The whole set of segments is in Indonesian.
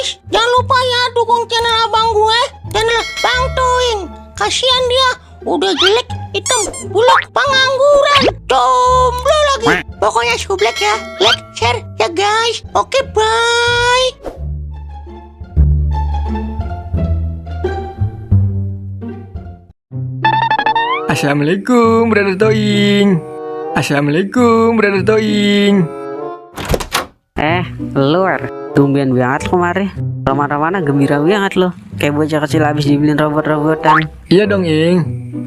guys, jangan lupa ya dukung channel abang gue, channel Bang Toing. Kasihan dia, udah jelek, hitam, buluk, pengangguran, jomblo lagi. Pokoknya sublek ya, like, share ya guys. Oke, bye. Assalamualaikum, Brother Toing. Assalamualaikum, Brother Toing. Luar, tumben banget kemari. Mana-mana gembira banget lo. Kayak bocah kecil habis dibeliin robot-robotan. Iya dong, Ing.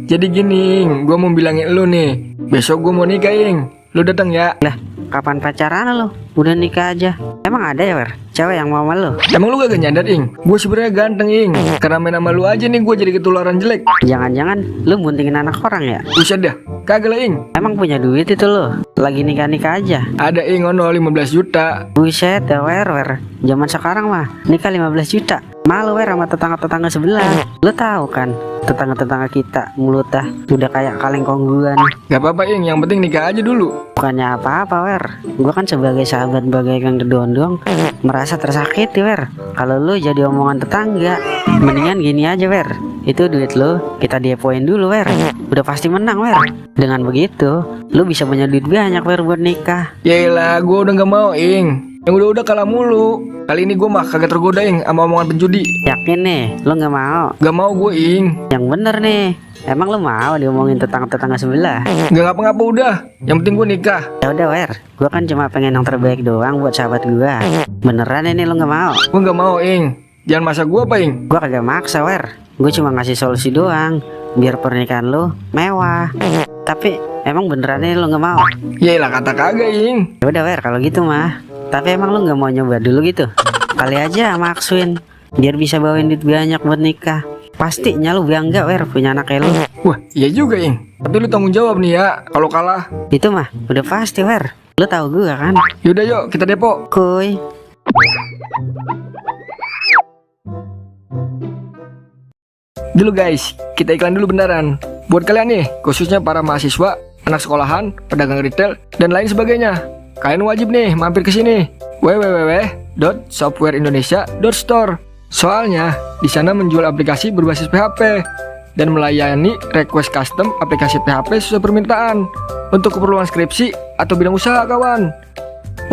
Jadi gini, Ing, gua mau bilangin lu nih. Besok gua mau nikah, Ing. Lu datang ya. Lah, kapan pacaran lo? Udah nikah aja. Emang ada ya, Wer? Cewek yang mau sama lo? Emang lu gak nyadar, Ing? Gue sebenarnya ganteng, Ing. Karena main sama lu aja nih, gue jadi ketularan jelek. Jangan-jangan lu buntingin anak orang ya? Buset dah, kagak lah, Ing. Emang punya duit itu lo? Lagi nikah-nikah aja? Ada, Ing, ono 15 juta. Buset ya, Wer. Zaman sekarang mah nikah 15 juta. Malu, Wer, sama tetangga-tetangga sebelah. Lu tahu kan, tetangga-tetangga kita mulutah udah kayak kaleng kongguan. Gak apa-apa, Ing, yang penting nikah aja dulu. Bukannya apa-apa, Wer. Gua kan sebagai sahabat bagaikan kedondong merasa tersakiti, Wer. Kalau lu jadi omongan tetangga. Mendingan gini aja, Wer. Itu duit lu kita depoin dulu, Wer. Udah pasti menang, Wer. Dengan begitu lu bisa punya duit banyak, Wer, buat nikah. Yaelah, gue udah gak mau, Ing. Yang udah-udah kalah mulu. Kali ini gue mah kagak tergoda, Ing, sama omongan penjudi. Yakin nih lu nggak mau? Gak mau gue, Ing. Yang bener nih. Emang lu mau diomongin tetangga-tetangga sebelah? Gak ngapa-ngapa udah. Yang penting gue nikah. Ya udah, Wer. Gua kan cuma pengen yang terbaik doang buat sahabat gua. Beneran ini lu nggak mau? Gue gak mau, Ing. Jangan masa gue apa, Ing? Gua kagak maksa, Wer. Gue cuma ngasih solusi doang biar pernikahan lu mewah. Tapi emang beneran ini lu nggak mau? Yaelah, kata kagak, Ing. Ya udah, Wer, kalau gitu mah. Tapi emang lu nggak mau nyoba dulu gitu? Kali aja maksuin biar bisa bawain duit banyak buat nikah. Pastinya lu bangga, Wer, punya anak kayak lu. Wah, iya juga, Ing. Tapi lu tanggung jawab nih ya kalau kalah. Itu mah udah pasti, Wer. Lu tahu gua kan? Yaudah, yuk kita depo. Kuy. Dulu guys, kita iklan dulu beneran. Buat kalian nih, khususnya para mahasiswa, anak sekolahan, pedagang retail, dan lain sebagainya. Kalian wajib nih mampir ke sini. www.softwareindonesia.store. Soalnya di sana menjual aplikasi berbasis PHP dan melayani request custom aplikasi PHP sesuai permintaan untuk keperluan skripsi atau bidang usaha, kawan.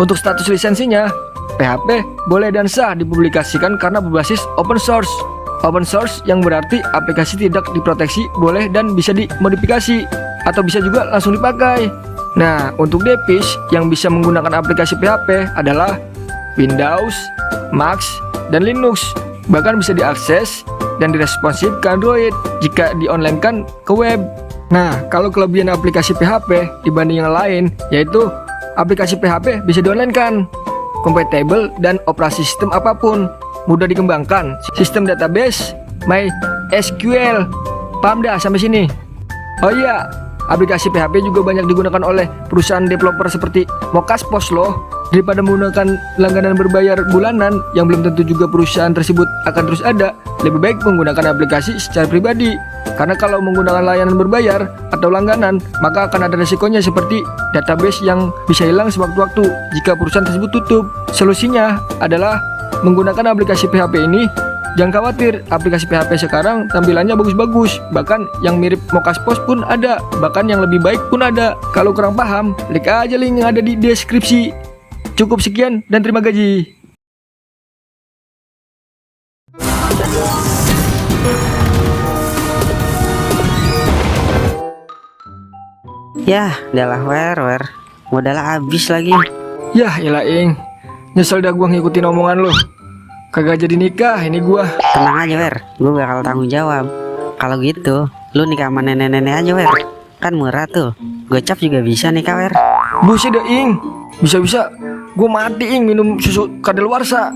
Untuk status lisensinya, PHP boleh dan sah dipublikasikan karena berbasis open source. Open source yang berarti aplikasi tidak diproteksi, boleh dan bisa dimodifikasi atau bisa juga langsung dipakai. Nah, untuk device yang bisa menggunakan aplikasi PHP adalah Windows, Mac, dan Linux. Bahkan bisa diakses dan diresponsif ke Android jika di-online-kan ke web. Nah, kalau kelebihan aplikasi PHP dibanding yang lain, yaitu aplikasi PHP bisa di-online-kan, kompatibel dan operasi sistem apapun, mudah dikembangkan, sistem database, MySQL. Paham dah sampai sini? Oh iya, aplikasi PHP juga banyak digunakan oleh perusahaan developer seperti Mokaspos loh. Daripada menggunakan langganan berbayar bulanan yang belum tentu juga perusahaan tersebut akan terus ada, lebih baik menggunakan aplikasi secara pribadi. Karena kalau menggunakan layanan berbayar atau langganan, maka akan ada resikonya seperti database yang bisa hilang sewaktu-waktu jika perusahaan tersebut tutup. Solusinya adalah menggunakan aplikasi PHP ini. Jangan khawatir, aplikasi PHP sekarang tampilannya bagus-bagus. Bahkan yang mirip Mokaspos pun ada. Bahkan yang lebih baik pun ada. Kalau kurang paham, klik aja link yang ada di deskripsi. Cukup sekian dan terima gaji. Yah, udahlah, Wer. Modalnya habis lagi. Yah, ilah, Ing. Nyesel dah gua ngikutin omongan lu. Kagak jadi nikah ini gua. Tenang aja, Wer. Gue bakal tanggung jawab. Kalau gitu, lu nikah sama nenek-nenek aja, Wer. Kan murah tuh. Gocap juga bisa nikah, Wer. Buset dah, Ing. Bisa-bisa gua mati, Ing, minum susu kadaluarsa.